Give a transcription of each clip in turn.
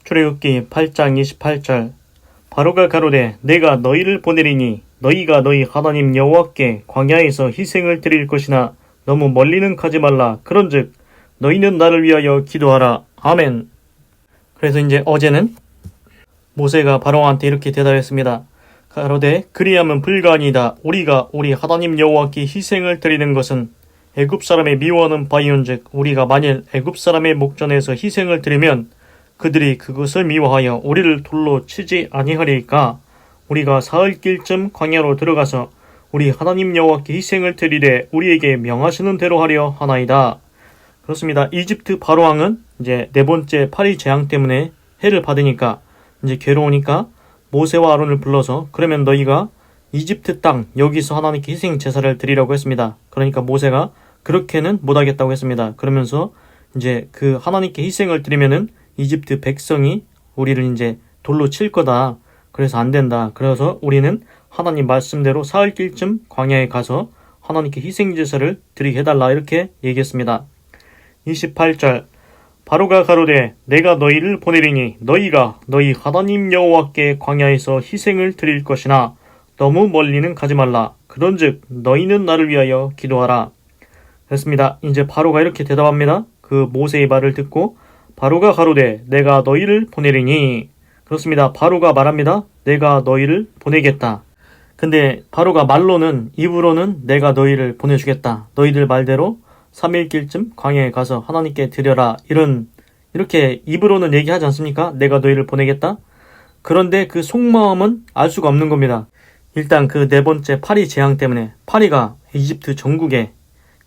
출애굽기 8장 28절 바로가 가로되 내가 너희를 보내리니 너희가 너희 하나님 여호와께 광야에서 희생을 드릴 것이나 너무 멀리는 가지 말라. 그런즉 너희는 나를 위하여 기도하라. 아멘. 그래서 이제 어제는 모세가 바로한테 이렇게 대답했습니다. 가로되 그리하면 불가하니이다. 우리가 우리 하나님 여호와께 희생을 드리는 것은 애굽 사람의 미워하는 바이온즉 우리가 만일 애굽 사람의 목전에서 희생을 드리면 그들이 그것을 미워하여 우리를 돌로 치지 아니하리이까. 우리가 사흘길쯤 광야로 들어가서 우리 하나님 여호와께 희생을 드리되 우리에게 명하시는 대로 하려 하나이다. 그렇습니다. 이집트 바로왕은 이제 네 번째 파리 재앙 때문에 해를 받으니까 이제 괴로우니까 모세와 아론을 불러서 그러면 너희가 이집트 땅 여기서 하나님께 희생 제사를 드리라고 했습니다. 그러니까 모세가 그렇게는 못하겠다고 했습니다. 그러면서 이제 그 하나님께 희생을 드리면은 이집트 백성이 우리를 이제 돌로 칠 거다. 그래서 안 된다. 그래서 우리는 하나님 말씀대로 사흘길쯤 광야에 가서 하나님께 희생 제사를 드리게 해달라 이렇게 얘기했습니다. 28절 바로가 가로되 내가 너희를 보내리니 너희가 너희 하나님 여호와께 광야에서 희생을 드릴 것이나 너무 멀리는 가지 말라. 그런즉 너희는 나를 위하여 기도하라. 그렇습니다. 이제 바로가 이렇게 대답합니다. 그 모세의 말을 듣고 바로가 가로되 내가 너희를 보내리니 그렇습니다. 바로가 말합니다. 내가 너희를 보내겠다. 근데 바로가 말로는 입으로는 내가 너희를 보내주겠다. 너희들 말대로 3일길쯤 광야에 가서 하나님께 드려라. 이렇게 입으로는 얘기하지 않습니까? 내가 너희를 보내겠다. 그런데 그 속마음은 알 수가 없는 겁니다. 일단 그 네 번째 파리 재앙 때문에 파리가 이집트 전국에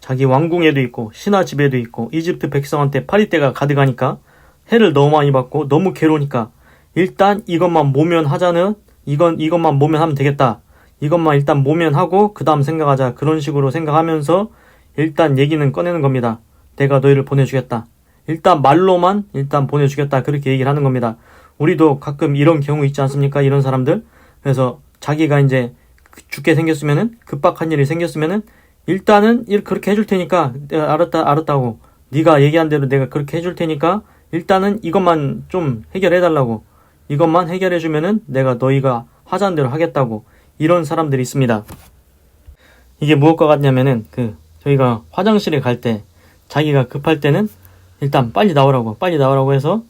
자기 왕궁에도 있고 신하 집에도 있고 이집트 백성한테 파리떼가 가득하니까 해를 너무 많이 받고 너무 괴로우니까 일단 이것만 모면하자는 이것만 모면하면 되겠다. 이것만 일단 모면하고 그 다음 생각하자. 그런 식으로 생각하면서 일단 얘기는 꺼내는 겁니다. 내가 너희를 보내주겠다. 일단 말로만 일단 보내주겠다. 그렇게 얘기를 하는 겁니다. 우리도 가끔 이런 경우 있지 않습니까? 이런 사람들. 그래서 자기가 이제 죽게 생겼으면은 급박한 일이 생겼으면은 일단은 그렇게 해줄 테니까 내가 알았다고 네가 얘기한 대로 내가 그렇게 해줄 테니까 일단은 이것만 좀 해결해달라고 이것만 해결해주면은 내가 너희가 하자는 대로 하겠다고 이런 사람들이 있습니다. 이게 무엇과 같냐면은 저희가 화장실에 갈 때 자기가 급할 때는 일단 빨리 나오라고 해서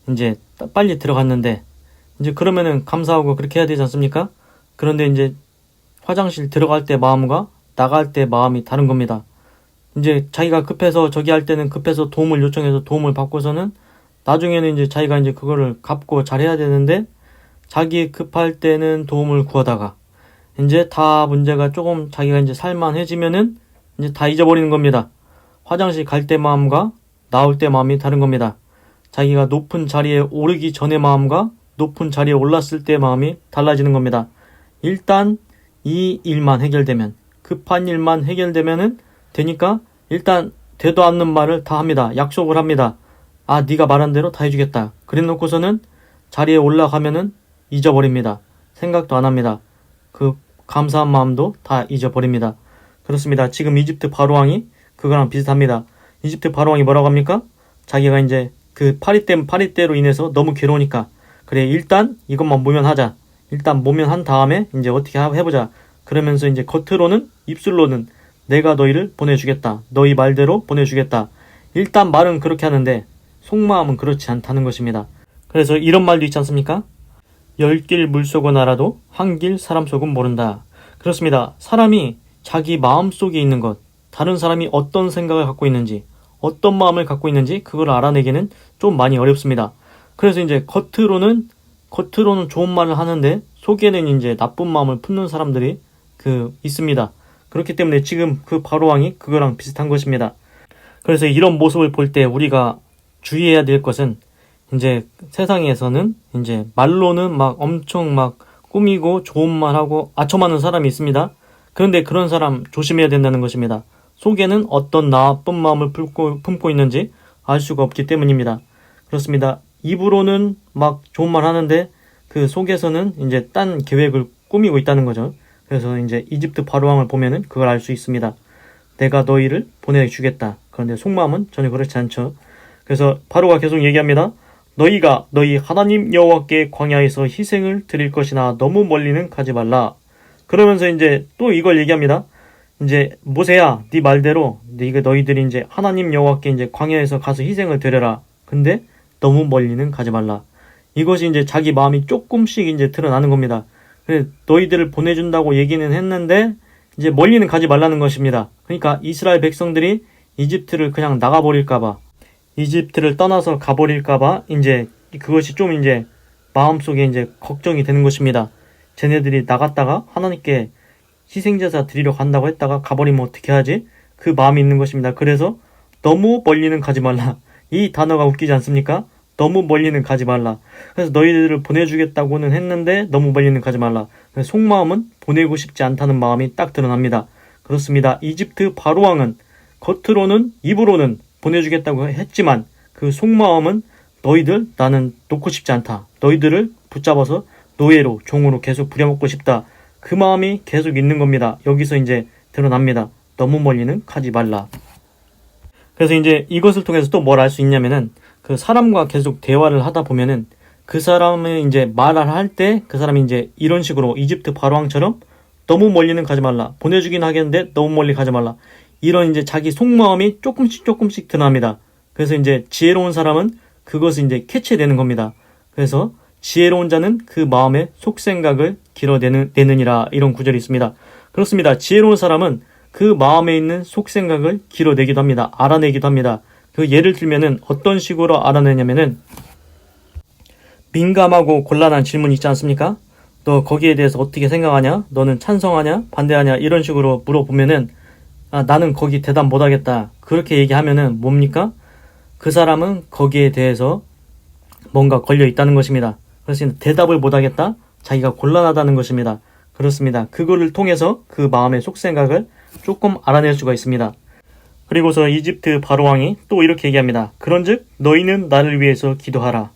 이제 빨리 들어갔는데 이제 그러면은 감사하고 그렇게 해야 되지 않습니까? 그런데 이제 화장실 들어갈 때 마음과 나갈 때 마음이 다른 겁니다. 이제 자기가 급해서 저기 할 때는 급해서 도움을 요청해서 도움을 받고서는 나중에는 이제 자기가 이제 그거를 갚고 잘해야 되는데 자기 급할 때는 도움을 구하다가 이제 다 문제가 조금 자기가 이제 살만해지면은 이제 다 잊어버리는 겁니다. 화장실 갈 때 마음과 나올 때 마음이 다른 겁니다. 자기가 높은 자리에 오르기 전의 마음과 높은 자리에 올랐을 때 마음이 달라지는 겁니다. 일단 이 일만 해결되면 급한 일만 해결되면은 되니까 일단 되도 않는 말을 다 합니다. 약속을 합니다. 아 네가 말한 대로 다 해주겠다. 그래 놓고서는 자리에 올라가면은 잊어버립니다. 생각도 안 합니다. 그 감사한 마음도 다 잊어버립니다. 그렇습니다. 지금 이집트 바로왕이 그거랑 비슷합니다. 이집트 바로왕이 뭐라고 합니까? 자기가 이제 그 파리떼로 인해서 너무 괴로우니까 그래 일단 이것만 모면하자. 일단 모면한 다음에 이제 어떻게 해보자. 그러면서 이제 겉으로는 입술로는 내가 너희를 보내주겠다. 너희 말대로 보내주겠다. 일단 말은 그렇게 하는데 속마음은 그렇지 않다는 것입니다. 그래서 이런 말도 있지 않습니까? 10길 물속은 알아도 한 길 사람 속은 모른다. 그렇습니다. 사람이 자기 마음속에 있는 것, 다른 사람이 어떤 생각을 갖고 있는지, 어떤 마음을 갖고 있는지 그걸 알아내기는 좀 많이 어렵습니다. 그래서 이제 겉으로는 좋은 말을 하는데 속에는 이제 나쁜 마음을 품는 사람들이 있습니다. 그렇기 때문에 지금 그 바로왕이 그거랑 비슷한 것입니다. 그래서 이런 모습을 볼 때 우리가 주의해야 될 것은 이제 세상에서는 이제 말로는 막 엄청 막 꾸미고 좋은 말하고 아첨하는 사람이 있습니다. 그런데 그런 사람 조심해야 된다는 것입니다. 속에는 어떤 나쁜 마음을 품고 있는지 알 수가 없기 때문입니다. 그렇습니다. 입으로는 막 좋은 말 하는데 그 속에서는 이제 딴 계획을 꾸미고 있다는 거죠. 그래서 이제 이집트 바로왕을 보면은 그걸 알 수 있습니다. 내가 너희를 보내주겠다. 그런데 속마음은 전혀 그렇지 않죠. 그래서 바로가 계속 얘기합니다. 너희가 너희 하나님 여호와께 광야에서 희생을 드릴 것이나 너무 멀리는 가지 말라. 그러면서 이제 또 이걸 얘기합니다. 이제 모세야, 네 말대로 너희들이 이제 하나님 여호와께 이제 광야에서 가서 희생을 드려라. 근데 너무 멀리는 가지 말라. 이것이 이제 자기 마음이 조금씩 이제 드러나는 겁니다. 그래서 너희들을 보내준다고 얘기는 했는데 이제 멀리는 가지 말라는 것입니다. 그러니까 이스라엘 백성들이 이집트를 그냥 나가버릴까봐, 이집트를 떠나서 가버릴까봐 이제 그것이 좀 이제 마음속에 이제 걱정이 되는 것입니다. 쟤네들이 나갔다가 하나님께 희생제사 드리러 간다고 했다가 가버리면 어떻게 하지? 그 마음이 있는 것입니다. 그래서 너무 멀리는 가지 말라. 이 단어가 웃기지 않습니까? 너무 멀리는 가지 말라. 그래서 너희들을 보내주겠다고는 했는데 너무 멀리는 가지 말라. 그래서 속마음은 보내고 싶지 않다는 마음이 딱 드러납니다. 그렇습니다. 이집트 바로왕은 겉으로는 입으로는 보내주겠다고 했지만 그 속마음은 너희들 나는 놓고 싶지 않다. 너희들을 붙잡아서 노예로 종으로 계속 부려먹고 싶다. 그 마음이 계속 있는 겁니다. 여기서 이제 드러납니다. 너무 멀리는 가지 말라. 그래서 이제 이것을 통해서 또 뭘 알 수 있냐면은 그 사람과 계속 대화를 하다 보면은 그 사람의 이제 말을 할 때 그 사람이 이제 이런 식으로 이집트 바로왕처럼 너무 멀리는 가지 말라. 보내주긴 하겠는데 너무 멀리 가지 말라. 이런 이제 자기 속마음이 조금씩 드러납니다. 그래서 이제 지혜로운 사람은 그것을 이제 캐치되는 겁니다. 그래서 지혜로운 자는 그 마음의 속생각을 길어내느니라 이런 구절이 있습니다. 그렇습니다. 지혜로운 사람은 그 마음에 있는 속생각을 길어내기도 합니다. 알아내기도 합니다. 그 예를 들면은 어떤 식으로 알아내냐면은 민감하고 곤란한 질문 있지 않습니까? 너 거기에 대해서 어떻게 생각하냐? 너는 찬성하냐? 반대하냐? 이런 식으로 물어보면은 나는 거기 대답 못하겠다. 그렇게 얘기하면은 뭡니까? 그 사람은 거기에 대해서 뭔가 걸려 있다는 것입니다. 그래서 대답을 못하겠다? 자기가 곤란하다는 것입니다. 그렇습니다. 그거를 통해서 그 마음의 속생각을 조금 알아낼 수가 있습니다. 그리고서 이집트 바로왕이 또 이렇게 얘기합니다. 그런즉 너희는 나를 위해서 기도하라.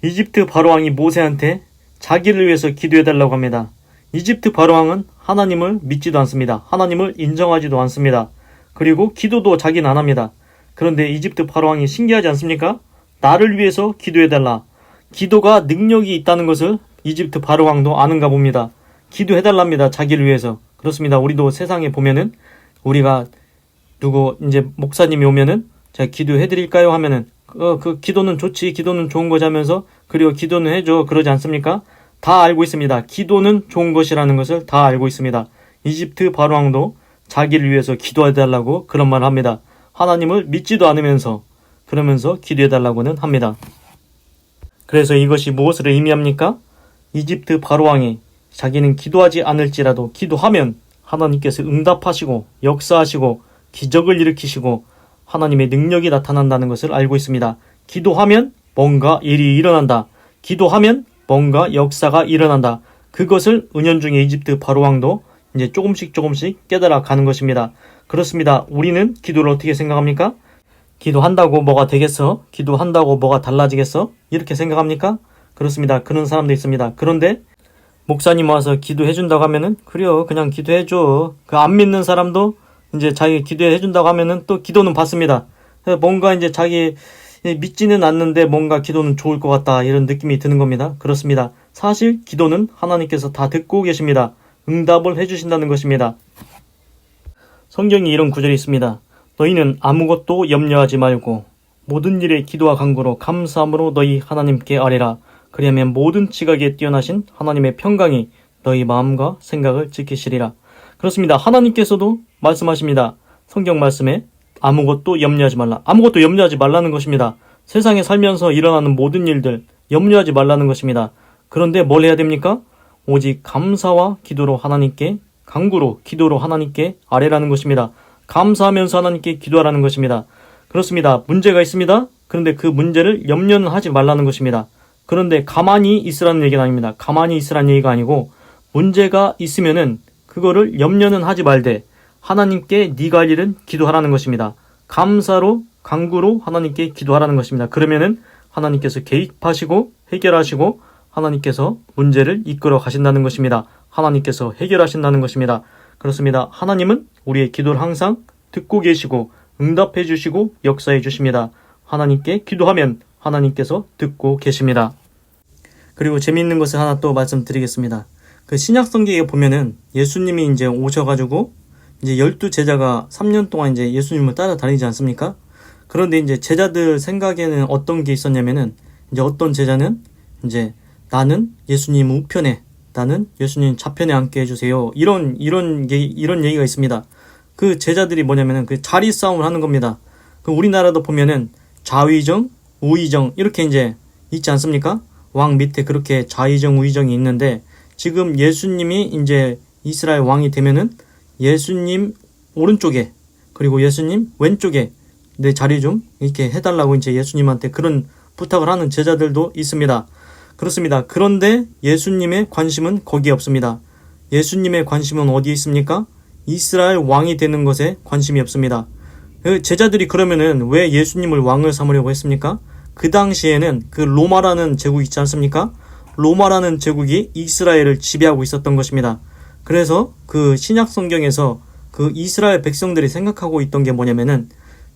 이집트 바로왕이 모세한테 자기를 위해서 기도해달라고 합니다. 이집트 바로왕은 하나님을 믿지도 않습니다. 하나님을 인정하지도 않습니다. 그리고 기도도 자기는 안 합니다. 그런데 이집트 바로왕이 신기하지 않습니까? 나를 위해서 기도해달라. 기도가 능력이 있다는 것을 이집트 바로왕도 아는가 봅니다. 기도해달랍니다. 자기를 위해서. 그렇습니다. 우리도 세상에 보면은 우리가 누구 이제 목사님이 오면은 제가 기도해드릴까요 하면은 그 기도는 좋지, 기도는 좋은 거지 하면서 그리고 기도는 해줘 그러지 않습니까? 다 알고 있습니다. 기도는 좋은 것이라는 것을 다 알고 있습니다. 이집트 바로왕도 자기를 위해서 기도해달라고 그런 말을 합니다. 하나님을 믿지도 않으면서 그러면서 기도해달라고는 합니다. 그래서 이것이 무엇을 의미합니까? 이집트 바로왕이 자기는 기도하지 않을지라도 기도하면 하나님께서 응답하시고 역사하시고 기적을 일으키시고 하나님의 능력이 나타난다는 것을 알고 있습니다. 기도하면 뭔가 일이 일어난다. 기도하면 뭔가 역사가 일어난다. 그것을 은연중에 이집트 바로왕도 이제 조금씩 깨달아 가는 것입니다. 그렇습니다. 우리는 기도를 어떻게 생각합니까? 기도한다고 뭐가 되겠어? 기도한다고 뭐가 달라지겠어? 이렇게 생각합니까? 그렇습니다. 그런 사람도 있습니다. 그런데 목사님 와서 기도해준다고 하면은 그래요, 그냥 기도해줘. 그 안 믿는 사람도 이제 자기 기도해준다고 하면은 또 기도는 받습니다. 뭔가 이제 자기 믿지는 않는데 뭔가 기도는 좋을 것 같다 이런 느낌이 드는 겁니다. 그렇습니다. 사실 기도는 하나님께서 다 듣고 계십니다. 응답을 해주신다는 것입니다. 성경에 이런 구절이 있습니다. 너희는 아무것도 염려하지 말고 모든 일에 기도와 간구로 감사함으로 너희 하나님께 아뢰라. 그리하면 모든 지각에 뛰어나신 하나님의 평강이 너희 마음과 생각을 지키시리라. 그렇습니다. 하나님께서도 말씀하십니다. 성경 말씀에 아무것도 염려하지 말라. 아무것도 염려하지 말라는 것입니다. 세상에 살면서 일어나는 모든 일들 염려하지 말라는 것입니다. 그런데 뭘 해야 됩니까? 오직 감사와 기도로 하나님께, 간구로 기도로 하나님께 아뢰라는 것입니다. 감사하면서 하나님께 기도하라는 것입니다. 그렇습니다. 문제가 있습니다. 그런데 그 문제를 염려는 하지 말라는 것입니다. 그런데 가만히 있으라는 얘기는 아닙니다. 가만히 있으라는 얘기가 아니고 문제가 있으면은 그거를 염려는 하지 말되 하나님께 네가 할 일은 기도하라는 것입니다. 감사로 간구로 하나님께 기도하라는 것입니다. 그러면은 하나님께서 개입하시고 해결하시고 하나님께서 문제를 이끌어 가신다는 것입니다. 하나님께서 해결하신다는 것입니다. 그렇습니다. 하나님은 우리의 기도를 항상 듣고 계시고 응답해 주시고 역사해 주십니다. 하나님께 기도하면 하나님께서 듣고 계십니다. 그리고 재미있는 것을 하나 또 말씀드리겠습니다. 그 신약 성경에 보면은 예수님이 이제 오셔가지고 이제 12제자가 3년 동안 이제 예수님을 따라다니지 않습니까? 그런데 이제 제자들 생각에는 어떤 게 있었냐면은 이제 어떤 제자는 이제 나는 예수님 우편에, 나는 예수님 좌편에 앉게 해주세요. 이런 얘기가 있습니다. 그 제자들이 뭐냐면은 그 자리 싸움을 하는 겁니다. 그 우리나라도 보면은 좌의정, 우의정 이렇게 이제 있지 않습니까? 왕 밑에 그렇게 좌의정, 우의정이 있는데 지금 예수님이 이제 이스라엘 왕이 되면은 예수님 오른쪽에 그리고 예수님 왼쪽에 내 자리 좀 이렇게 해달라고 이제 예수님한테 그런 부탁을 하는 제자들도 있습니다. 그렇습니다. 그런데 예수님의 관심은 거기에 없습니다. 예수님의 관심은 어디에 있습니까? 이스라엘 왕이 되는 것에 관심이 없습니다. 제자들이 그러면은 왜 예수님을 왕을 삼으려고 했습니까? 그 당시에는 그 로마라는 제국이 있지 않습니까? 로마라는 제국이 이스라엘을 지배하고 있었던 것입니다. 그래서 그 신약 성경에서 그 이스라엘 백성들이 생각하고 있던 게 뭐냐면은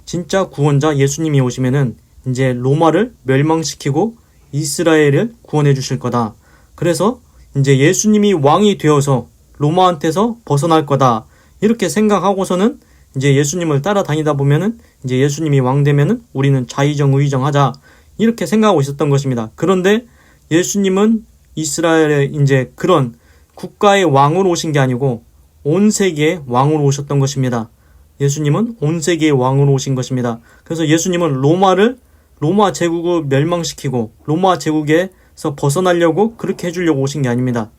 진짜 구원자 예수님이 오시면은 이제 로마를 멸망시키고 이스라엘을 구원해 주실 거다. 그래서 이제 예수님이 왕이 되어서 로마한테서 벗어날 거다. 이렇게 생각하고서는 이제 예수님을 따라다니다 보면은 이제 예수님이 왕 되면은 우리는 좌의정 우의정 하자. 이렇게 생각하고 있었던 것입니다. 그런데 예수님은 이스라엘의 이제 그런 국가의 왕으로 오신 게 아니고 온 세계의 왕으로 오셨던 것입니다. 예수님은 온 세계의 왕으로 오신 것입니다. 그래서 예수님은 로마 제국을 멸망시키고 로마 제국에서 벗어나려고 그렇게 해주려고 오신 게 아닙니다.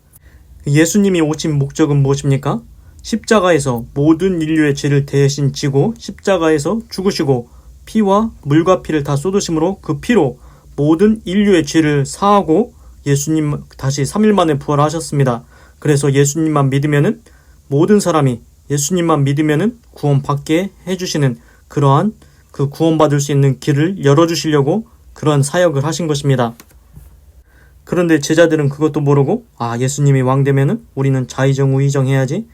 예수님이 오신 목적은 무엇입니까? 십자가에서 모든 인류의 죄를 대신 지고 십자가에서 죽으시고 피와 물과 피를 다 쏟으심으로 그 피로 모든 인류의 죄를 사하고 예수님 다시 3일 만에 부활하셨습니다. 그래서 예수님만 믿으면은 모든 사람이 예수님만 믿으면은 구원받게 해주시는 그러한 그 구원받을 수 있는 길을 열어주시려고 그러한 사역을 하신 것입니다. 그런데 제자들은 그것도 모르고 예수님이 왕 되면은 우리는 좌의정 우의정 해야지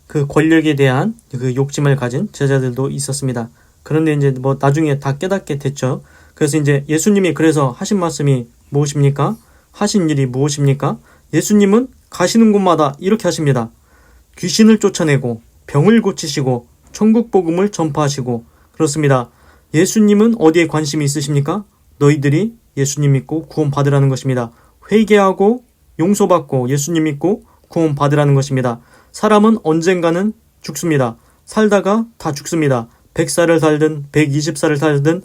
그 권력에 대한 그 욕심을 가진 제자들도 있었습니다. 그런데 이제 뭐 나중에 다 깨닫게 됐죠. 그래서 이제 예수님이 그래서 하신 말씀이 무엇입니까? 하신 일이 무엇입니까? 예수님은 가시는 곳마다 이렇게 하십니다. 귀신을 쫓아내고 병을 고치시고 천국 복음을 전파하시고 그렇습니다. 예수님은 어디에 관심이 있으십니까? 너희들이 예수님 믿고 구원 받으라는 것입니다. 회개하고 용서받고 예수님 믿고 구원 받으라는 것입니다. 사람은 언젠가는 죽습니다. 살다가 다 죽습니다. 100살을 살든 120살을 살든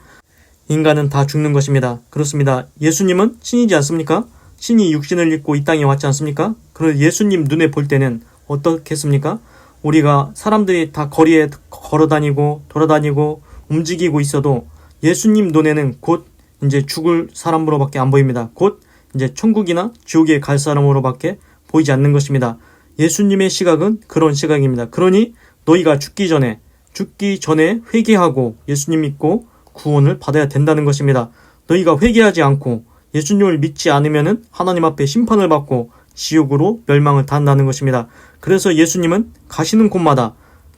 인간은 다 죽는 것입니다. 그렇습니다. 예수님은 신이지 않습니까? 신이 육신을 입고 이 땅에 왔지 않습니까? 그런데 예수님 눈에 볼 때는 어떻겠습니까? 우리가 사람들이 다 거리에 걸어다니고 돌아다니고 움직이고 있어도 예수님 눈에는 곧 이제 죽을 사람으로밖에 안 보입니다. 곧 이제 천국이나 지옥에 갈 사람으로밖에 보이지 않는 것입니다. 예수님의 시각은 그런 시각입니다. 그러니 너희가 죽기 전에 회개하고 예수님 믿고 구원을 받아야 된다는 것입니다. 너희가 회개하지 않고 예수님을 믿지 않으면은 하나님 앞에 심판을 받고 지옥으로 멸망을 당한다는 것입니다. 그래서 예수님은 가시는 곳마다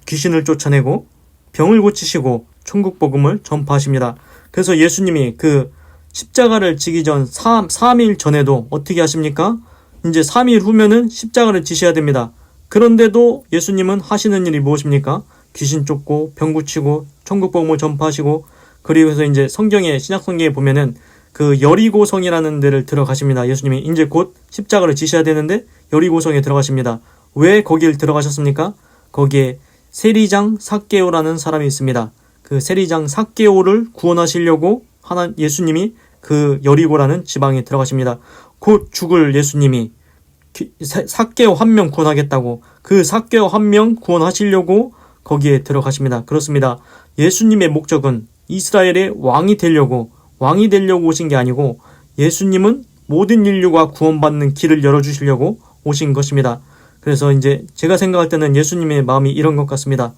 귀신을 쫓아내고 병을 고치시고 천국 복음을 전파하십니다. 그래서 예수님이 그 십자가를 지기 전 3일 전에도 어떻게 하십니까? 이제 3일 후면은 십자가를 지셔야 됩니다. 그런데도 예수님은 하시는 일이 무엇입니까? 귀신 쫓고 병 고치고 천국 복음을 전파하시고 그리고서 이제 성경에 신약 성경에 보면은 그 여리고성이라는 데를 들어가십니다. 예수님이 이제 곧 십자가를 지셔야 되는데 여리고성에 들어가십니다. 왜 거길 들어가셨습니까? 거기에 세리장 삭개오라는 사람이 있습니다. 그 세리장 삭개오를 구원하시려고 예수님이 그 여리고라는 지방에 들어가십니다. 곧 죽을 예수님이 삭개오 한 명 구원하겠다고 그 삭개오 한 명 구원하시려고 거기에 들어가십니다. 그렇습니다. 예수님의 목적은 이스라엘의 왕이 되려고 오신 게 아니고 예수님은 모든 인류가 구원받는 길을 열어주시려고 오신 것입니다. 그래서 이제 제가 생각할 때는 예수님의 마음이 이런 것 같습니다.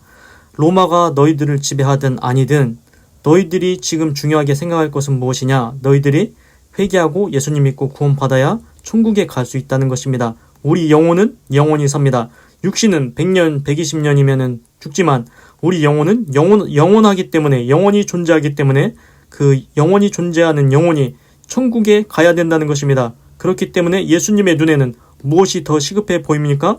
로마가 너희들을 지배하든 아니든 너희들이 지금 중요하게 생각할 것은 무엇이냐? 너희들이 회개하고 예수님 믿고 구원받아야 천국에 갈 수 있다는 것입니다. 우리 영혼은 영원히 삽니다. 육신은 100년, 120년이면은 죽지만 우리 영혼은 영원하기 때문에 영원히 존재하기 때문에 그 영원히 존재하는 영혼이 천국에 가야 된다는 것입니다. 그렇기 때문에 예수님의 눈에는 무엇이 더 시급해 보입니까?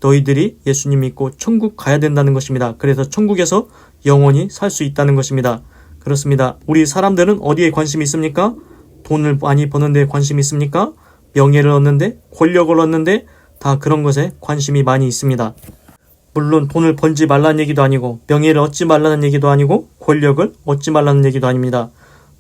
너희들이 예수님 믿고 천국 가야 된다는 것입니다. 그래서 천국에서 영원히 살 수 있다는 것입니다. 그렇습니다. 우리 사람들은 어디에 관심이 있습니까? 돈을 많이 버는 데 관심이 있습니까? 명예를 얻는데, 권력을 얻는데, 다 그런 것에 관심이 많이 있습니다. 물론 돈을 벌지 말라는 얘기도 아니고, 명예를 얻지 말라는 얘기도 아니고, 권력을 얻지 말라는 얘기도 아닙니다.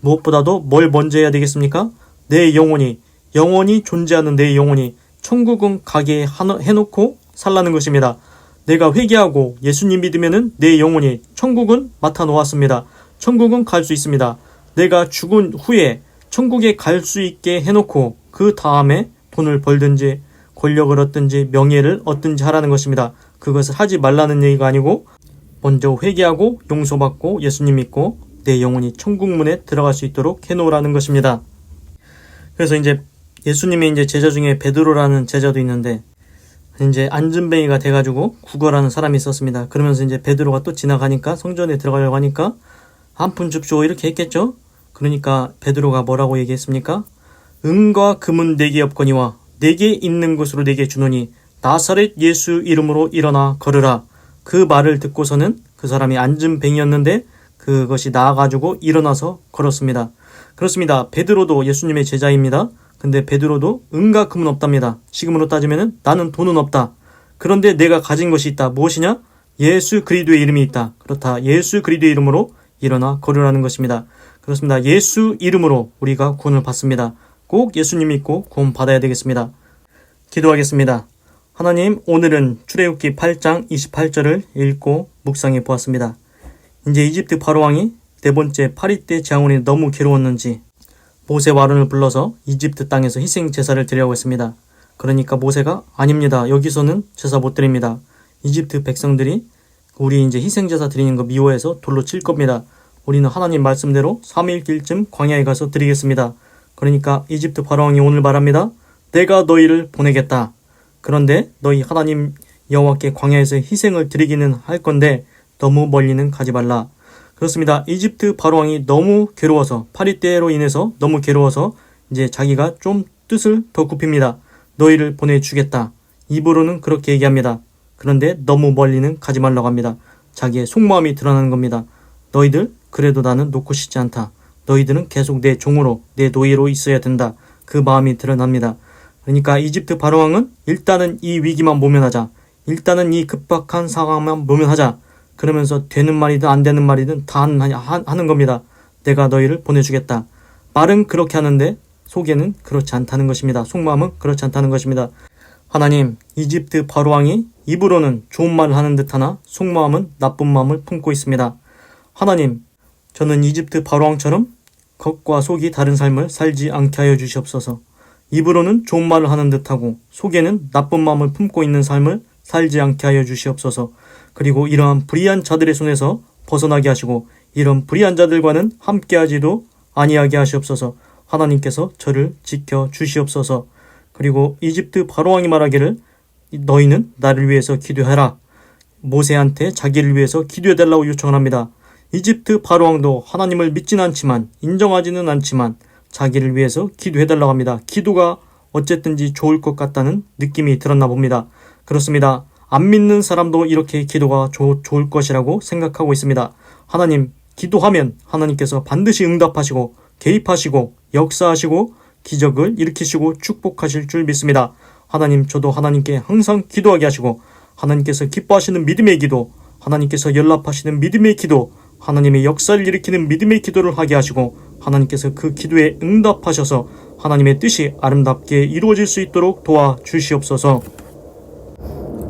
무엇보다도 뭘 먼저 해야 되겠습니까? 내 영원히 존재하는 내 영혼이 천국은 가게 해놓고 살라는 것입니다. 내가 회개하고 예수님 믿으면은 내 영혼이 천국은 맡아 놓았습니다. 천국은 갈 수 있습니다. 내가 죽은 후에 천국에 갈 수 있게 해놓고 그 다음에 돈을 벌든지 권력을 얻든지 명예를 얻든지 하라는 것입니다. 그것을 하지 말라는 얘기가 아니고 먼저 회개하고 용서받고 예수님 믿고 내 영혼이 천국문에 들어갈 수 있도록 해놓으라는 것입니다. 그래서 이제 예수님의 이제 제자 중에 베드로라는 제자도 있는데 이제 안진뱅이가 돼가지고 구걸하는 사람이 있었습니다. 그러면서 이제 베드로가 또 지나가니까 성전에 들어가려고 하니까 한 푼 줍쇼 이렇게 했겠죠. 그러니까 베드로가 뭐라고 얘기했습니까? 은과 금은 내게 없거니와 내게 있는 것으로 내게 주노니 나사렛 예수 이름으로 일어나 걸으라. 그 말을 듣고서는 그 사람이 안진뱅이였는데 그것이 나아가지고 일어나서 걸었습니다. 그렇습니다. 베드로도 예수님의 제자입니다. 근데 베드로도 은과 금은 없답니다. 지금으로 따지면 나는 돈은 없다. 그런데 내가 가진 것이 있다. 무엇이냐? 예수 그리스도의 이름이 있다. 그렇다. 예수 그리스도의 이름으로 일어나 걸으라는 것입니다. 그렇습니다. 예수 이름으로 우리가 구원을 받습니다. 꼭 예수님 믿고 구원 받아야 되겠습니다. 기도하겠습니다. 하나님, 오늘은 출애굽기 8장 28절을 읽고 묵상해 보았습니다. 이제 이집트 바로왕이 네 번째 파리 때 장원이 너무 괴로웠는지 모세와 아론을 불러서 이집트 땅에서 희생 제사를 드리라고 했습니다. 그러니까 모세가 아닙니다. 여기서는 제사 못 드립니다. 이집트 백성들이 우리 이제 희생 제사 드리는 거 미워해서 돌로 칠 겁니다. 우리는 하나님 말씀대로 3일길쯤 광야에 가서 드리겠습니다. 그러니까 이집트 바로왕이 오늘 말합니다. 내가 너희를 보내겠다. 그런데 너희 하나님 여호와께 광야에서 희생을 드리기는 할 건데 너무 멀리는 가지 말라. 그렇습니다. 이집트 바로왕이 너무 괴로워서 파리 때로 인해서 너무 괴로워서 이제 자기가 좀 뜻을 더 굽힙니다. 너희를 보내주겠다. 입으로는 그렇게 얘기합니다. 그런데 너무 멀리는 가지 말라고 합니다. 자기의 속마음이 드러나는 겁니다. 너희들 그래도 나는 놓고 싶지 않다. 너희들은 계속 내 종으로 내 노예로 있어야 된다. 그 마음이 드러납니다. 그러니까 이집트 바로왕은 일단은 이 위기만 모면하자. 일단은 이 급박한 상황만 모면하자. 그러면서 되는 말이든 안 되는 말이든 다 하는 겁니다. 내가 너희를 보내주겠다. 말은 그렇게 하는데 속에는 그렇지 않다는 것입니다. 속마음은 그렇지 않다는 것입니다. 하나님, 이집트 바로왕이 입으로는 좋은 말을 하는 듯하나 속마음은 나쁜 마음을 품고 있습니다. 하나님, 저는 이집트 바로왕처럼 겉과 속이 다른 삶을 살지 않게 하여 주시옵소서. 입으로는 좋은 말을 하는 듯하고 속에는 나쁜 마음을 품고 있는 삶을 살지 않게 하여 주시옵소서. 그리고 이러한 불의한 자들의 손에서 벗어나게 하시고 이런 불의한 자들과는 함께하지도 아니하게 하시옵소서. 하나님께서 저를 지켜 주시옵소서. 그리고 이집트 바로왕이 말하기를 너희는 나를 위해서 기도해라. 모세한테 자기를 위해서 기도해달라고 요청을 합니다. 이집트 바로왕도 하나님을 믿지는 않지만 인정하지는 않지만 자기를 위해서 기도해달라고 합니다. 기도가 어쨌든지 좋을 것 같다는 느낌이 들었나 봅니다. 그렇습니다. 안 믿는 사람도 이렇게 기도가 좋을 것이라고 생각하고 있습니다. 하나님, 기도하면 하나님께서 반드시 응답하시고 개입하시고 역사하시고 기적을 일으키시고 축복하실 줄 믿습니다. 하나님, 저도 하나님께 항상 기도하게 하시고 하나님께서 기뻐하시는 믿음의 기도, 하나님께서 연락하시는 믿음의 기도, 하나님의 역사를 일으키는 믿음의 기도를 하게 하시고 하나님께서 그 기도에 응답하셔서 하나님의 뜻이 아름답게 이루어질 수 있도록 도와주시옵소서.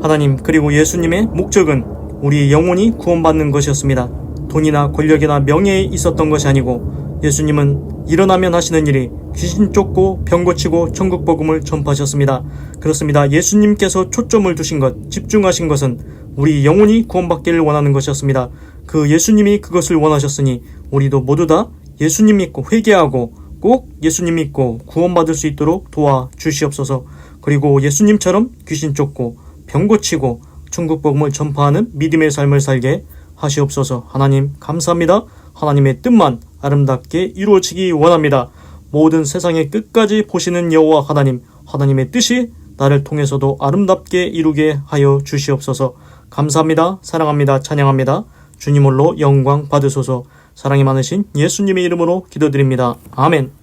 하나님, 그리고 예수님의 목적은 우리 영혼이 구원받는 것이었습니다. 돈이나 권력이나 명예에 있었던 것이 아니고 예수님은 일어나면 하시는 일이 귀신 쫓고 병 고치고 천국 복음을 전파하셨습니다. 그렇습니다. 예수님께서 초점을 두신 것, 집중하신 것은 우리 영혼이 구원받기를 원하는 것이었습니다. 그 예수님이 그것을 원하셨으니 우리도 모두 다 예수님 믿고 회개하고 꼭 예수님 믿고 구원받을 수 있도록 도와주시옵소서. 그리고 예수님처럼 귀신 쫓고 병 고치고 천국 복음을 전파하는 믿음의 삶을 살게 하시옵소서. 하나님 감사합니다. 하나님의 뜻만 아름답게 이루어지기 원합니다. 모든 세상의 끝까지 보시는 여호와 하나님, 하나님의 뜻이 나를 통해서도 아름답게 이루게 하여 주시옵소서. 감사합니다. 사랑합니다. 찬양합니다. 주님 홀로 영광 받으소서. 사랑이 많으신 예수님의 이름으로 기도드립니다. 아멘.